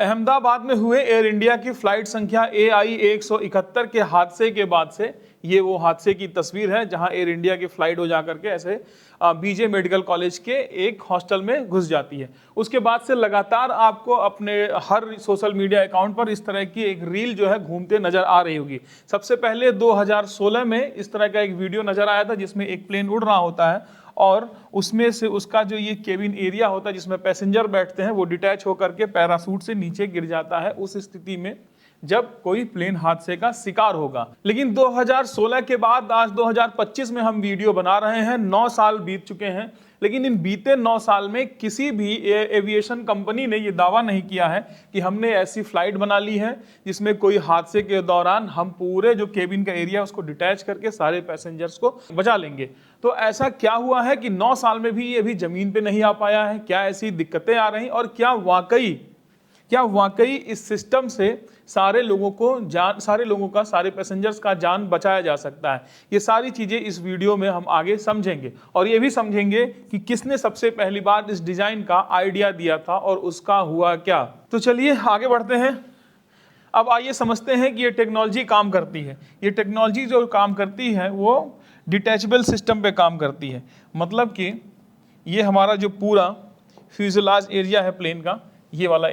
अहमदाबाद में हुए air India की फ्लाइट संख्या AI 171 के हादसे के बाद से ये वो हादसे की तस्वीर है जहां एयर इंडिया की फ्लाइट हो जाकर के ऐसे बीजे मेडिकल कॉलेज के एक हॉस्टल में घुस जाती है। उसके बाद से लगातार आपको अपने हर सोशल मीडिया अकाउंट पर इस तरह की एक रील जो है घूमते नजर आ रही होगी। सबसे पहले 2016 में इस तरह का एक वीडियो नजर आया था जिसमें एक प्लेन उड़ रहा होता है और उसमें से उसका जो ये केबिन एरिया होता है जिसमें पैसेंजर बैठते हैं वो डिटैच होकर के पैराशूट से नीचे गिर जाता है उस स्थिति में जब कोई प्लेन हादसे का शिकार होगा। लेकिन 2016 के बाद आज 2025 में हम वीडियो बना रहे हैं, 9 साल बीत चुके हैं, लेकिन इन बीते 9 साल में किसी भी एविएशन कंपनी ने यह दावा नहीं किया है कि हमने ऐसी फ्लाइट बना ली है जिसमें कोई हादसे के दौरान हम पूरे जो केबिन का एरिया उसको डिटैच करके सारे पैसेंजर्स को बचा लेंगे। तो ऐसा क्या हुआ है कि 9 साल में भी ये भी जमीन पे नहीं आ पाया है? क्या ऐसी दिक्कतें आ रही और क्या वाकई इस सिस्टम से सारे लोगों का सारे पैसेंजर्स का जान बचाया जा सकता है? ये सारी चीजें इस वीडियो में हम आगे समझेंगे और ये भी समझेंगे कि किसने सबसे पहली बार इस डिजाइन का आइडिया दिया था और उसका हुआ क्या। तो चलिए आगे बढ़ते हैं। अब आइए समझते हैं कि ये टेक्नोलॉजी काम करती है। ये टेक्नोलॉजी जो काम करती है वो डिटैचेबल सिस्टम पे काम करती है। मतलब कि ये हमारा जो पूरा फ्यूजलाज एरिया है प्लेन का, ये वाला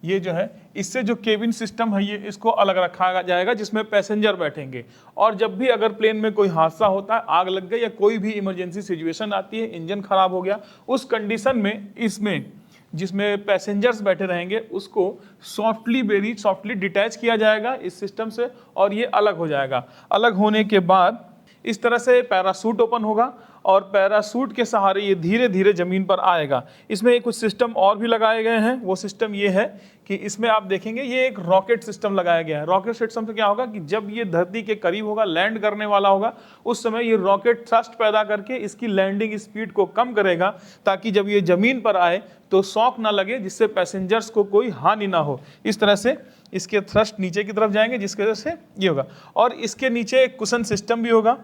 ये जो है, इससे जो केबिन सिस्टम है ये इसको अलग रखा जाएगा जिसमें पैसेंजर बैठेंगे। और जब भी अगर प्लेन में कोई हादसा होता है, आग लग गई या कोई भी इमरजेंसी सिचुएशन आती है, इंजन खराब हो गया, उस कंडीशन में इसमें जिसमें पैसेंजर्स बैठे रहेंगे उसको सॉफ्टली डिटैच किया जाएगा इस सिस्टम से और ये अलग हो जाएगा। अलग होने के बाद इस तरह से पैराशूट ओपन होगा और पैराशूट के सहारे ये धीरे धीरे जमीन पर आएगा। इसमें कुछ सिस्टम और भी लगाए गए हैं। वो सिस्टम ये है कि इसमें आप देखेंगे ये एक रॉकेट सिस्टम लगाया गया है। रॉकेट सिस्टम से क्या होगा कि जब ये धरती के करीब होगा, लैंड करने वाला होगा, उस समय ये रॉकेट थ्रस्ट पैदा करके इसकी लैंडिंग स्पीड को कम करेगा ताकि जब ये जमीन पर आए तो शॉक ना लगे, जिससे पैसेंजर्स को कोई हानि ना हो। इस तरह से इसके थ्रस्ट नीचे की तरफ जाएंगे जिसकी वजह से ये होगा। और इसके नीचे एक कुशन सिस्टम भी होगा,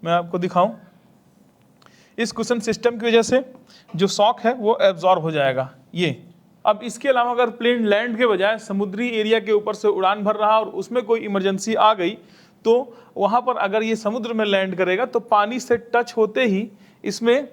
मैं आपको दिखाऊं। इस कुशन सिस्टम की वजह से जो शॉक है वो एब्जॉर्ब हो जाएगा ये। अब इसके अलावा अगर प्लेन लैंड के बजाय समुद्री एरिया के ऊपर से उड़ान भर रहा और उसमें कोई इमरजेंसी आ गई तो वहां पर अगर ये समुद्र में लैंड करेगा तो पानी से टच होते ही इसमें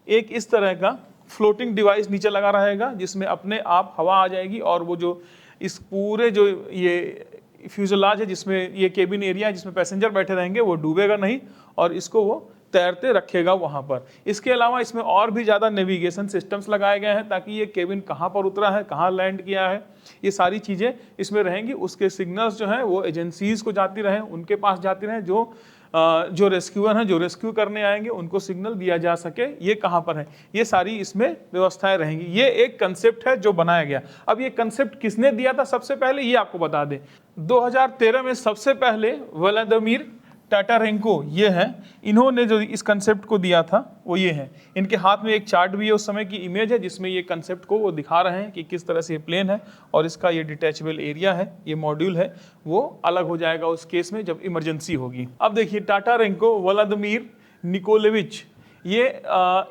एक इस तरह का फ्लोटिंग डिवाइस नीचे लगा रहेगा जिसमें अपने आप हवा आ जाएगी और वो जो इस पूरे जो ये फ्यूजलाज है जिसमें ये केबिन एरिया है जिसमें पैसेंजर बैठे रहेंगे वो डूबेगा नहीं और इसको वो तैरते रखेगा वहां पर। इसके अलावा इसमें और भी ज़्यादा नेविगेशन सिस्टम्स लगाए गए हैं ताकि ये केबिन कहाँ पर उतरा है, कहाँ लैंड किया है, ये सारी चीज़ें इसमें रहेंगी। उसके सिग्नल्स जो हैं वो एजेंसीज को जाती रहें, उनके पास जाती रहें, जो रेस्क्यूअर हैं, जो रेस्क्यू करने आएंगे उनको सिग्नल दिया जा सके ये कहाँ पर है। ये सारी इसमें व्यवस्थाएं रहेंगी। ये एक कंसेप्ट है जो बनाया गया। अब ये कंसेप्ट किसने दिया था सबसे पहले ये आपको बता दें। 2013 में सबसे पहले व्लादिमीर टाटारेंको ये है, इन्होंने जो इस कंसेप्ट को दिया था वो ये है। इनके हाथ में एक चार्ट भी है, उस समय की इमेज है जिसमें ये कंसेप्ट को वो दिखा रहे हैं कि किस तरह से ये प्लेन है और इसका ये डिटैचेबल एरिया है, ये मॉड्यूल है, वो अलग हो जाएगा उस केस में जब इमरजेंसी होगी। अब देखिए टाटारेंको व्लादिमीर निकोलेविच ये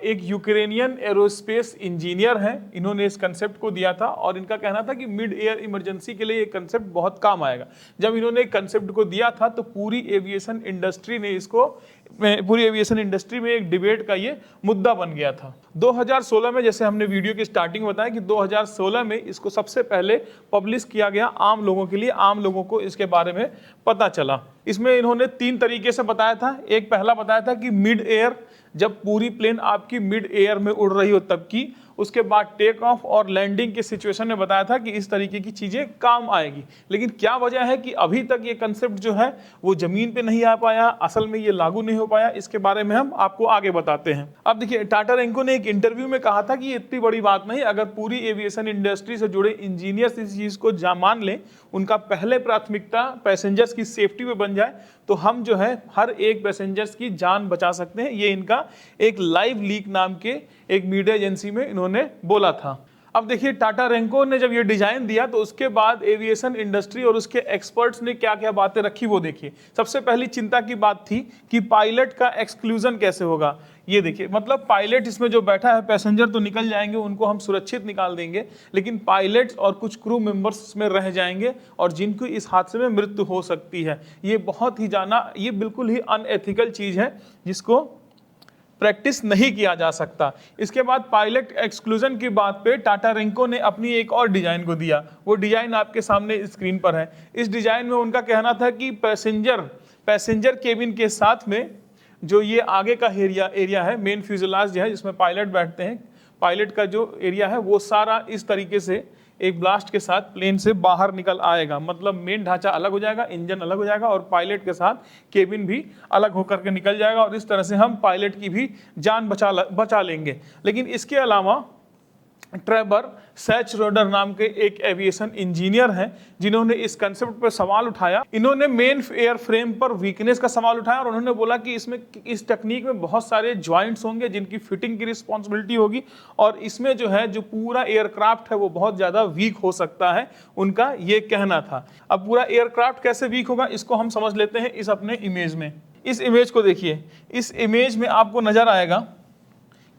एक यूक्रेनियन एरोस्पेस इंजीनियर हैं। इन्होंने इस कंसेप्ट को दिया था और इनका कहना था कि मिड एयर इमरजेंसी के लिए ये कंसेप्ट बहुत काम आएगा। जब इन्होंने कंसेप्ट को दिया था तो पूरी एविएशन इंडस्ट्री में एक डिबेट का ये मुद्दा बन गया था। 2016 में जैसे हमने वीडियो की स्टार्टिंग में बताया कि 2016 में इसको सबसे पहले पब्लिश किया गया आम लोगों के लिए, आम लोगों को इसके बारे में पता चला। इसमें इन्होंने 3 तरीके से बताया था। एक पहला बताया था कि मिड एयर, जब पूरी प्लेन आपकी मिड एयर में उड़ रही हो तब की। उसके बाद टेक ऑफ और लैंडिंग के सिचुएशन में बताया था कि इस तरीके की चीजें काम आएगी। लेकिन क्या वजह है कि अभी तक ये कंसेप्ट जो है वो जमीन पे नहीं आ पाया, असल में ये लागू नहीं हो पाया, इसके बारे में हम आपको आगे बताते हैं। अब देखिए टाटारेंको ने एक इंटरव्यू में कहा था कि ये इतनी बड़ी बात नहीं, अगर पूरी एविएशन इंडस्ट्री से जुड़े इंजीनियर्स इस चीज को मान लें, उनका पहले प्राथमिकता पैसेंजर्स की सेफ्टी पे बन जाए तो हम जो है हर एक पैसेंजर्स की जान बचा सकते हैं। ये इनका एक लाइव लीक नाम के एक मीडिया एजेंसी में इन्होंने बोला था। अब देखिए टाटा रेंको ने जब ये डिजाइन दिया तो उसके बाद एविएशन इंडस्ट्री और उसके एक्सपर्ट्स ने क्या क्या बातें रखी वो देखिए। सबसे पहली चिंता की बात थी कि पायलट का एक्सक्लूजन कैसे होगा। ये देखिए, मतलब पायलट इसमें जो बैठा है, पैसेंजर तो निकल जाएंगे, उनको हम सुरक्षित निकाल देंगे, लेकिन पायलट्स और कुछ क्रू मेंबर्स इसमें रह जाएंगे और जिनको इस हादसे में मृत्यु हो सकती है। ये बहुत ही ये बिल्कुल ही अनएथिकल चीज है जिसको प्रैक्टिस नहीं किया जा सकता। इसके बाद पायलट एक्सक्लूजन की बात पे टाटा रेंको ने अपनी एक और डिजाइन को दिया। वो डिजाइन आपके सामने स्क्रीन पर है। इस डिजाइन में उनका कहना था कि पैसेंजर केबिन के साथ में जो ये आगे का एरिया है, मेन फ्यूजलाज जो है जिसमें पायलट बैठते हैं, पायलट का जो एरिया है वो सारा इस तरीके से एक ब्लास्ट के साथ प्लेन से बाहर निकल आएगा। मतलब मेन ढांचा अलग हो जाएगा, इंजन अलग हो जाएगा और पायलट के साथ केबिन भी अलग होकर के निकल जाएगा और इस तरह से हम पायलट की भी जान बचा लेंगे। लेकिन इसके अलावा ट्रेवर सैचरोडर नाम के एक एविएशन इंजीनियर हैं जिन्होंने इस कंसेप्ट पर सवाल उठाया। इन्होंने मेन एयर फ्रेम पर वीकनेस का सवाल उठाया और उन्होंने बोला कि इस टेक्निक में बहुत सारे जॉइंट्स होंगे जिनकी फिटिंग की रिस्पॉन्सिबिलिटी होगी और इसमें जो पूरा एयरक्राफ्ट है वो बहुत ज़्यादा वीक हो सकता है, उनका ये कहना था। अब पूरा एयरक्राफ्ट कैसे वीक होगा इसको हम समझ लेते हैं इस अपने इमेज में। इस इमेज को देखिए, इस इमेज में आपको नजर आएगा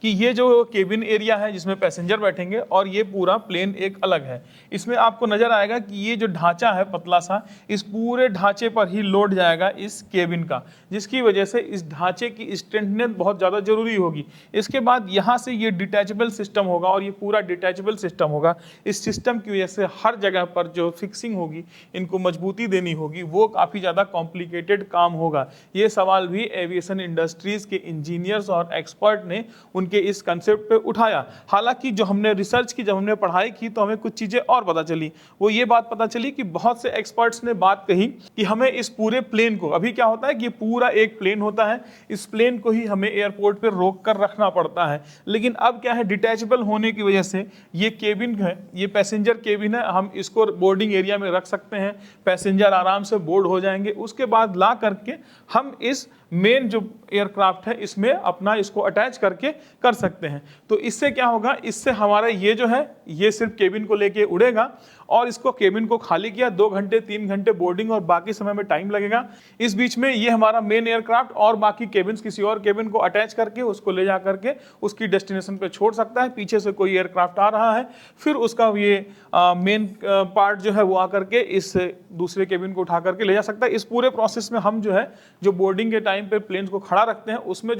कि ये जो केबिन एरिया है जिसमें पैसेंजर बैठेंगे और ये पूरा प्लेन एक अलग है। इसमें आपको नजर आएगा कि ये जो ढांचा है पतला सा, इस पूरे ढांचे पर ही लोड जाएगा इस केबिन का, जिसकी वजह से इस ढांचे की स्ट्रेंथनेस बहुत ज़्यादा जरूरी होगी। इसके बाद यहाँ से ये डिटैचेबल सिस्टम होगा और ये पूरा डिटैचेबल सिस्टम होगा। इस सिस्टम की वजह से हर जगह पर जो फिक्सिंग होगी, इनको मजबूती देनी होगी, वो काफ़ी ज़्यादा कॉम्प्लिकेटेड काम होगा। ये सवाल भी एविएशन इंडस्ट्रीज के इंजीनियर्स और एक्सपर्ट ने के इस कंसेप्ट पे उठाया। हालांकि जो हमने रिसर्च की, जब हमने पढ़ाई की तो हमें कुछ चीजें और पता चली। वो ये बात पता चली कि बहुत से एक्सपर्ट्स ने बात कही कि हमें इस पूरे प्लेन को, अभी क्या होता है कि पूरा एक प्लेन होता है, इस प्लेन को ही हमें एयरपोर्ट पे रोक कर रखना पड़ता है। लेकिन अब क्या है, डिटैचेबल होने की वजह से ये केबिन है, ये पैसेंजर केबिन है, हम इसको बोर्डिंग एरिया में रख सकते हैं, पैसेंजर आराम से बोर्ड हो जाएंगे। उसके बाद ला करके हम इस मेन जो एयरक्राफ्ट है इसमें अपना इसको अटैच करके कर सकते हैं। तो इससे क्या होगा, इससे हमारा ये जो है ये सिर्फ केबिन को लेके उड़ेगा और इसको केबिन को खाली किया, 2 घंटे 3 घंटे बोर्डिंग और बाकी समय में टाइम लगेगा। इस बीच में ये हमारा मेन एयरक्राफ्ट और बाकी केबिन्स किसी और केबिन को अटैच करके उसको ले जा करके उसकी डेस्टिनेशन पे छोड़ सकता है। पीछे से कोई एयरक्राफ्ट आ रहा है, फिर उसका ये मेन पार्ट जो है वो आकर के इस दूसरे केबिन को उठा करके ले जा सकता है। इस पूरे प्रोसेस में हम जो बोर्डिंग के टाइम पे प्लेन को खड़ा रखते हैं उसमें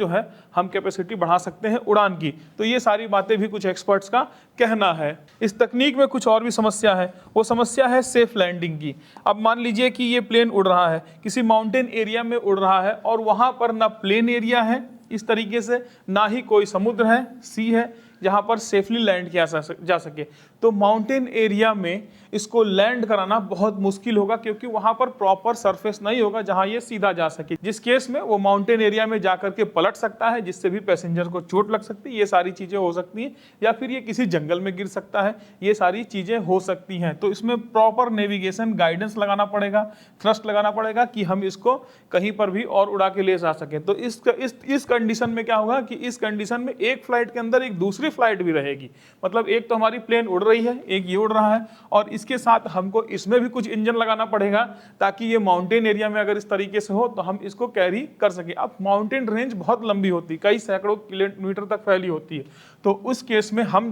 हम कैपेसिटी बढ़ा सकते हैं उड़ान की। तो ये सारी बातें भी कुछ एक्सपर्ट्स का कहना है। इस तकनीक में कुछ और भी समस्या है, वो समस्या है सेफ लैंडिंग की। अब मान लीजिए कि ये प्लेन उड़ रहा है, किसी माउंटेन एरिया में उड़ रहा है और वहां पर ना प्लेन एरिया है इस तरीके से, ना ही कोई समुद्र है, सी है जहां पर सेफली लैंड किया जा सके। तो माउंटेन एरिया में इसको लैंड कराना बहुत मुश्किल होगा क्योंकि वहां पर प्रॉपर सरफेस नहीं होगा जहां ये सीधा जा सके, जिस केस में वो माउंटेन एरिया में जाकर के पलट सकता है जिससे भी पैसेंजर को चोट लग सकती है। ये सारी चीजें हो सकती हैं, या फिर ये किसी जंगल में गिर सकता है, ये सारी चीजें हो सकती हैं। तो इसमें प्रॉपर नेविगेशन गाइडेंस लगाना पड़ेगा, थ्रस्ट लगाना पड़ेगा कि हम इसको कहीं पर भी और उड़ा के ले जा सके। तो इस कंडीशन में क्या होगा कि इस कंडीशन में एक फ्लाइट के अंदर एक दूसरी फ्लाइट भी रहेगी। मतलब एक तो हमारी प्लेन उड़ रही है, एक ये उड़ रहा है, और इसके साथ हमको इसमें भी कुछ इंजन लगाना पड़ेगा ताकि ये माउंटेन एरिया में अगर इस तरीके से हो तो हम इसको कैरी कर सके। अब माउंटेन रेंज बहुत लंबी होती है, कई सैकड़ों किलोमीटर तक फैली होती है। तो उस केस में हम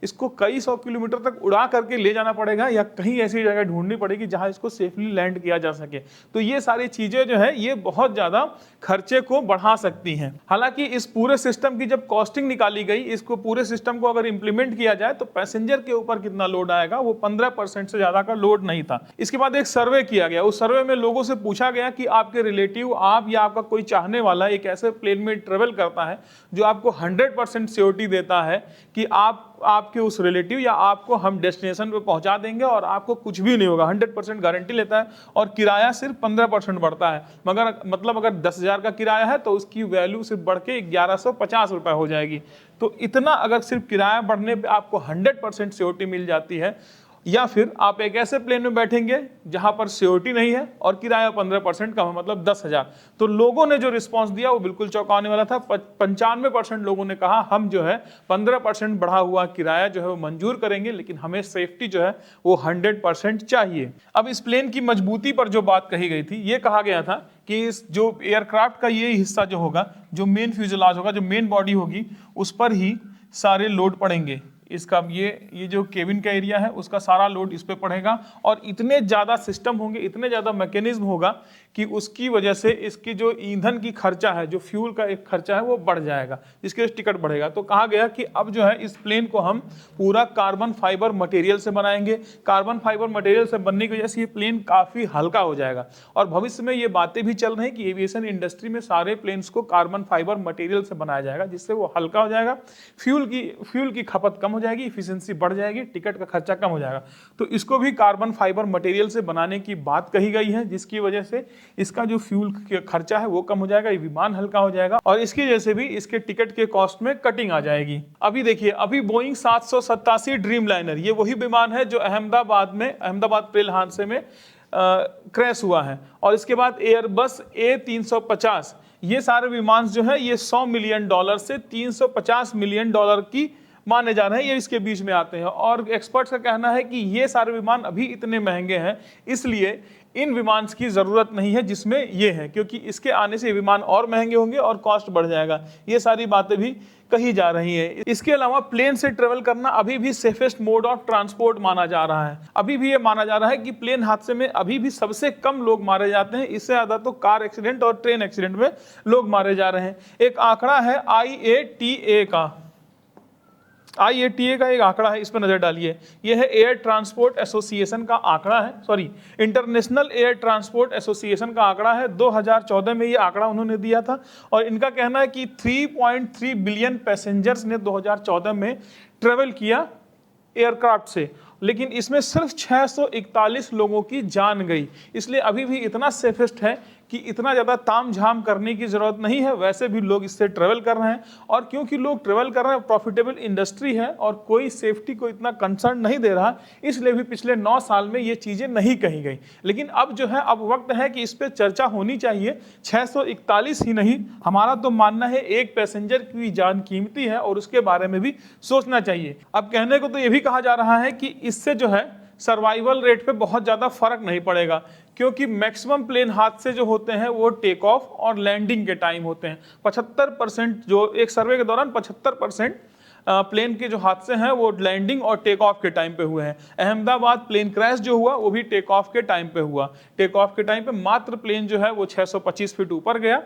इसको कई 100 किलोमीटर तक उड़ा करके ले जाना पड़ेगा या कहीं ऐसी जगह ढूंढनी पड़ेगी जहां इसको सेफली लैंड किया जा सके। तो ये सारी चीजें ये बहुत ज्यादा खर्चे को बढ़ा सकती हैं। हालांकि इस पूरे सिस्टम की जब कॉस्टिंग निकाली गई, इसको पूरे सिस्टम को अगर इंप्लीमेंट किया जाए तो पैसेंजर के ऊपर कितना लोड आएगा, वो 15% से ज्यादा का लोड नहीं था। इसके बाद एक सर्वे किया गया, उस सर्वे में लोगों से पूछा गया कि आपके रिलेटिव, आप या आपका कोई चाहने वाला एक ऐसे प्लेन में ट्रेवल करता है जो आपको 100% सिक्योरिटी देता है कि आपके उस रिलेटिव या आपको हम डेस्टिनेशन पे पहुंचा देंगे और आपको कुछ भी नहीं होगा, 100% गारंटी लेता है, और किराया सिर्फ 15% बढ़ता है। मगर मतलब अगर 10,000 का किराया है तो उसकी वैल्यू सिर्फ बढ़ के 1150 रुपए हो जाएगी। तो इतना अगर सिर्फ किराया बढ़ने पे आपको 100% सिक्योरिटी मिल जाती है, या फिर आप एक ऐसे प्लेन में बैठेंगे जहां पर सिक्योरिटी नहीं है और किराया 15% कम है, मतलब 10,000। तो लोगों ने जो रिस्पांस दिया वो बिल्कुल चौंकाने वाला था। 95% लोगों ने कहा हम जो है 15% बढ़ा हुआ किराया जो है वो मंजूर करेंगे, लेकिन हमें सेफ्टी जो है वो 100% चाहिए। अब इस प्लेन की मजबूती पर जो बात कही गई थी, ये कहा गया था कि इस जो एयरक्राफ्ट का ये हिस्सा जो होगा, जो मेन फ्यूजलाज होगा, जो मेन बॉडी होगी, उस पर ही सारे लोड पड़ेंगे। इसका ये जो केबिन का एरिया है उसका सारा लोड इस पे पड़ेगा, और इतने ज़्यादा सिस्टम होंगे, इतने ज़्यादा मैकेनिज्म होगा कि उसकी वजह से इसकी जो ईंधन की खर्चा है, जो फ्यूल का एक खर्चा है वो बढ़ जाएगा, इसके टिकट बढ़ेगा। तो कहा गया कि अब जो है इस प्लेन को हम पूरा कार्बन फाइबर मटेरियल से बनाएंगे। कार्बन फाइबर मटेरियल से बनने की वजह से ये प्लेन काफ़ी हल्का हो जाएगा, और भविष्य में ये बातें भी चल रही हैं कि एविएशन इंडस्ट्री में सारे प्लेन्स को कार्बन फाइबर मटेरियल से बनाया जाएगा, जिससे वो हल्का हो जाएगा, फ्यूल की खपत कम हो जाएगी, इफिशिएंसी बढ़ जाएगी, टिकट का खर्चा कम हो जाएगा। तो इसको भी कार्बन फाइबर मटेरियल से बनाने की बात कही गई है, जिसकी वजह से इसका जो फ्यूल का खर्चा है वो कम हो जाएगा, ये विमान हल्का हो जाएगा, और इसकी वजह से भी इसके टिकट के कॉस्ट में कटिंग आ जाएगी। अभी देखिए, अभी बोइंग 787 ड्रीम लाइनर, ये वही विमान है जो अहमदाबाद रेल हादसे में क्रैश हुआ है, और इसके बाद एयरबस A350, ये सारे विमान जो है ये $100 मिलियन से $350 मिलियन की माने जा रहे हैं, ये इसके बीच में आते हैं। और एक्सपर्ट्स का कहना है कि ये सारे विमान अभी इतने महंगे हैं, इसलिए इन विमान की ज़रूरत नहीं है जिसमें ये है, क्योंकि इसके आने से विमान और महंगे होंगे और कॉस्ट बढ़ जाएगा। ये सारी बातें भी कही जा रही है। इसके अलावा प्लेन से ट्रेवल करना अभी भी सेफेस्ट मोड ऑफ ट्रांसपोर्ट माना जा रहा है। अभी भी ये माना जा रहा है कि प्लेन हादसे में अभी भी सबसे कम लोग मारे जाते हैं, इससे ज़्यादा तो कार एक्सीडेंट और ट्रेन एक्सीडेंट में लोग मारे जा रहे हैं। एक आंकड़ा है IATA का एक आंकड़ा है, इस पर नजर डालिए। यह है एयर ट्रांसपोर्ट एसोसिएशन का आंकड़ा है, इंटरनेशनल एयर ट्रांसपोर्ट एसोसिएशन का आंकड़ा है। 2014 में ये आंकड़ा उन्होंने दिया था, और इनका कहना है कि 3.3 बिलियन पैसेंजर्स ने 2014 में ट्रेवल किया एयरक्राफ्ट से, लेकिन इसमें सिर्फ 641 लोगों की जान गई। इसलिए अभी भी इतना सेफेस्ट है कि इतना ज़्यादा तामझाम करने की ज़रूरत नहीं है। वैसे भी लोग इससे ट्रेवल कर रहे हैं, और क्योंकि लोग ट्रेवल कर रहे हैं, प्रॉफिटेबल इंडस्ट्री है और कोई सेफ्टी को इतना कंसर्न नहीं दे रहा, इसलिए भी पिछले 9 साल में ये चीज़ें नहीं कही गई। लेकिन अब जो है, अब वक्त है कि इस पर चर्चा होनी चाहिए। 641 ही नहीं, हमारा तो मानना है एक पैसेंजर की जान कीमती है और उसके बारे में भी सोचना चाहिए। अब कहने को तो ये भी कहा जा रहा है कि इससे जो है सर्वाइवल रेट पे बहुत ज़्यादा फर्क नहीं पड़ेगा, क्योंकि मैक्सिमम प्लेन हादसे जो होते हैं वो टेक ऑफ और लैंडिंग के टाइम होते हैं। 75%, जो एक सर्वे के दौरान 75% प्लेन के जो हादसे हैं वो लैंडिंग और टेक ऑफ के टाइम पे हुए हैं। अहमदाबाद प्लेन क्रैश जो हुआ वो भी टेक ऑफ के टाइम पे हुआ। टेक ऑफ के टाइम पे मात्र प्लेन जो है वो 625 फीट ऊपर गया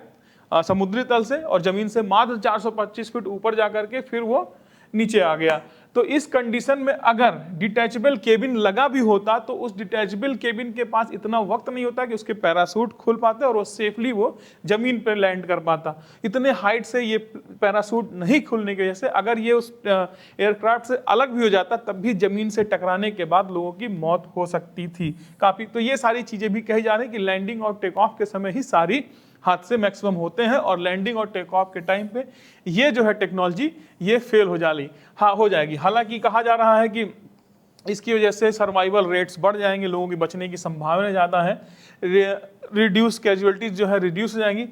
समुद्री तल से, और ज़मीन से मात्र 425 फीट ऊपर जा करके फिर वो नीचे आ गया। तो इस कंडीशन में अगर डिटैचेबल केबिन लगा भी होता तो उस डिटैचेबल केबिन के पास इतना वक्त नहीं होता कि उसके पैरासूट खुल पाते और वो सेफली वो जमीन पर लैंड कर पाता। इतने हाइट से ये पैरासूट नहीं खुलने की वजह से अगर ये उस एयरक्राफ्ट से अलग भी हो जाता तब भी जमीन से टकराने के बाद लोगों की मौत हो सकती थी काफ़ी। तो ये सारी चीज़ें भी कही जा रही हैं कि लैंडिंग और टेक ऑफ के समय ही सारी हादसे मैक्सिमम होते हैं, और लैंडिंग और टेक ऑफ के टाइम पे ये जो है टेक्नोलॉजी ये फेल हो जाएगी। हालांकि कहा जा रहा है कि इसकी वजह से सर्वाइवल रेट्स बढ़ जाएंगे, लोगों की बचने की संभावना ज़्यादा है, रिड्यूस कैजुअलिटीज जो है रिड्यूस हो जाएंगी,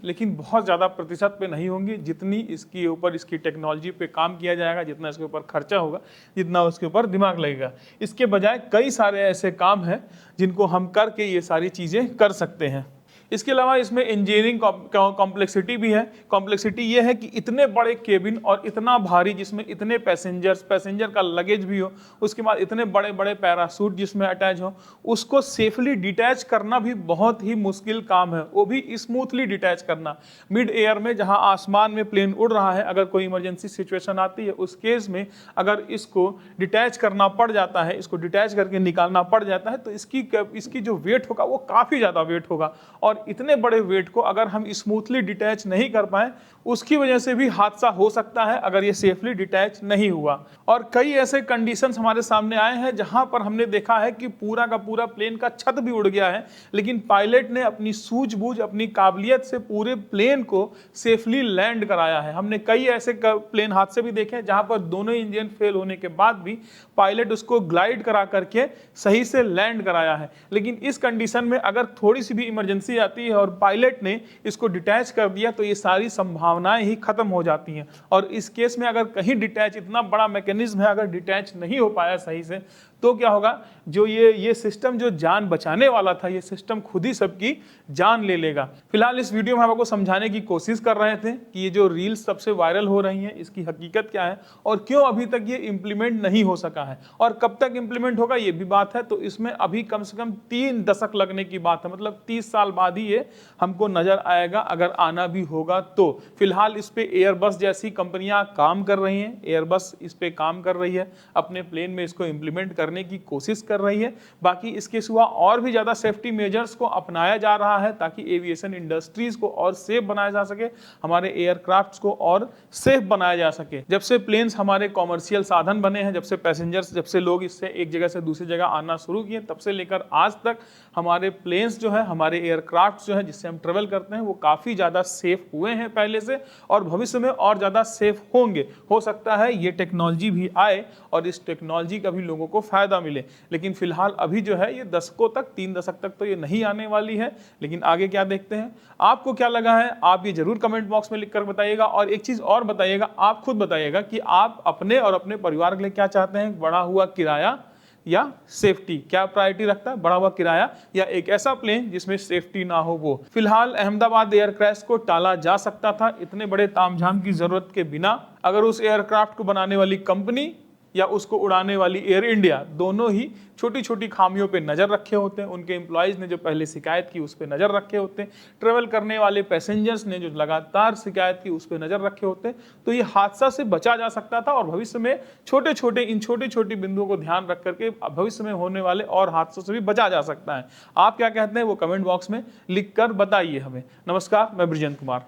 लेकिन बहुत ज़्यादा प्रतिशत पे नहीं होंगी। जितनी इसके ऊपर इसकी टेक्नोलॉजी पे काम किया जाएगा, जितना इसके ऊपर खर्चा होगा, जितना उसके ऊपर दिमाग लगेगा, इसके बजाय कई सारे ऐसे काम हैं जिनको हम करके ये सारी चीज़ें कर सकते हैं। इसके अलावा इसमें इंजीनियरिंग कॉम्प्लेक्सिटी भी है। कॉम्प्लेक्सिटी ये है कि इतने बड़े केबिन और इतना भारी, जिसमें इतने पैसेंजर का लगेज भी हो, उसके बाद इतने बड़े बड़े पैरासूट जिसमें अटैच हो, उसको सेफली डिटैच करना भी बहुत ही मुश्किल काम है, वो भी स्मूथली डिटैच करना। मिड एयर में जहां आसमान में प्लेन उड़ रहा है, अगर कोई इमरजेंसी सिचुएशन आती है उस केस में अगर इसको डिटैच करना पड़ जाता है, इसको डिटैच करके निकालना पड़ जाता है, तो इसकी जो वेट होगा वो काफ़ी ज़्यादा वेट होगा, और इतने बड़े वेट को अगर हम स्मूथली डिटैच नहीं कर पाए उसकी वजह से भी हादसा हो सकता है अगर ये सेफली डिटैच नहीं हुआ। और कई ऐसे कंडीशंस हमारे सामने आए हैं जहां पर हमने देखा है कि पूरा का पूरा प्लेन का छत भी उड़ गया है, लेकिन पायलट ने अपनी सूझबूझ, अपनी काबिलियत से पूरे प्लेन को सेफली लैंड कराया है। हमने कई ऐसे प्लेन हादसे भी देखे हैं जहां पर दोनों इंजन फेल होने के बाद भी पायलट उसको ग्लाइड करा करके सही से लैंड कराया है। लेकिन इस कंडीशन में अगर थोड़ी सी भी इमरजेंसी आती है और पायलट ने इसको डिटैच कर दिया तो ये सारी संभावनाएं ही खत्म हो जाती हैं। और इस केस में अगर कहीं डिटैच, इतना बड़ा मैकेनिज्म है, अगर डिटैच नहीं हो पाया सही से तो क्या होगा, जो ये सिस्टम जो जान बचाने वाला था, ये सिस्टम खुद ही सबकी जान ले लेगा। फिलहाल इस वीडियो में हम आपको समझाने की कोशिश कर रहे थे कि ये जो रील्स सबसे वायरल हो रही हैं इसकी हकीकत क्या है और क्यों अभी तक ये इंप्लीमेंट नहीं हो सका है और कब तक इंप्लीमेंट होगा ये भी बात है। तो इसमें अभी कम से कम 3 दशक लगने की बात है, मतलब 30 साल बाद ही ये हमको नजर आएगा, अगर आना भी होगा तो। फिलहाल इस पे एयरबस जैसी कंपनियां काम कर रही हैं, एयरबस इस पे काम कर रही है, अपने प्लेन में इसको इंप्लीमेंट करने की कोशिश कर रही है। बाकी इसके सिवा और भी ज्यादा सेफ्टी मेजर्स को अपनाया जा रहा है ताकि एविएशन इंडस्ट्रीज को और सेफ बनाया जा सके, हमारे एयरक्राफ्ट्स को और सेफ बनाया जा सके। जब से प्लेन्स हमारे कॉमर्शियल साधन बने हैं, जब से पैसेंजर्स, जब से लोग इससे एक जगह से दूसरी जगह आना शुरू किए, तब से लेकर आज तक हमारे प्लेन्स जो है, हमारे एयरक्राफ्ट जो है जिससे हम ट्रेवल करते हैं, वो काफी ज्यादा सेफ हुए हैं पहले से और भविष्य में और ज्यादा सेफ होंगे। हो सकता है ये टेक्नोलॉजी भी आए और इस टेक्नोलॉजी का भी लोगों को फायदा मिले, लेकिन फिलहाल अभी जो है ये दशकों तक, 3 दशक तक तो ये नहीं आने वाली है। लेकिन आगे क्या देखते हैं, आपको क्या लगा है आप ये जरूर कमेंट बॉक्स में लिखकर बताइएगा। और एक चीज और बताइएगा, आप खुद बताइएगा कि आप अपने और अपने परिवार के लिए क्या चाहते हैं, बढ़ा हुआ किराया या सेफ्टी, क्या प्रायोरिटी रखता है, बढ़ा हुआ किराया या एक ऐसा प्लेन जिसमें सेफ्टी ना हो वो। फिलहाल अहमदाबाद एयर क्रैश को टाला जा सकता था इतने बड़े तामझाम की जरूरत के बिना, अगर उस एयरक्राफ्ट को बनाने वाली कंपनी या उसको उड़ाने वाली एयर इंडिया दोनों ही छोटी छोटी खामियों पे नजर रखे होते हैं, उनके एम्प्लॉयज ने जो पहले शिकायत की उस पर नजर रखे होते हैं, ट्रेवल करने वाले पैसेंजर्स ने जो लगातार शिकायत की उस पर नजर रखे होते हैं, तो ये हादसा से बचा जा सकता था और भविष्य में इन छोटे छोटे बिंदुओं को ध्यान रख करके भविष्य में होने वाले और हादसों से भी बचा जा सकता है। आप क्या कहते हैं वो कमेंट बॉक्स में लिख कर बताइए हमें। नमस्कार, मैं बृजेंद्र कुमार।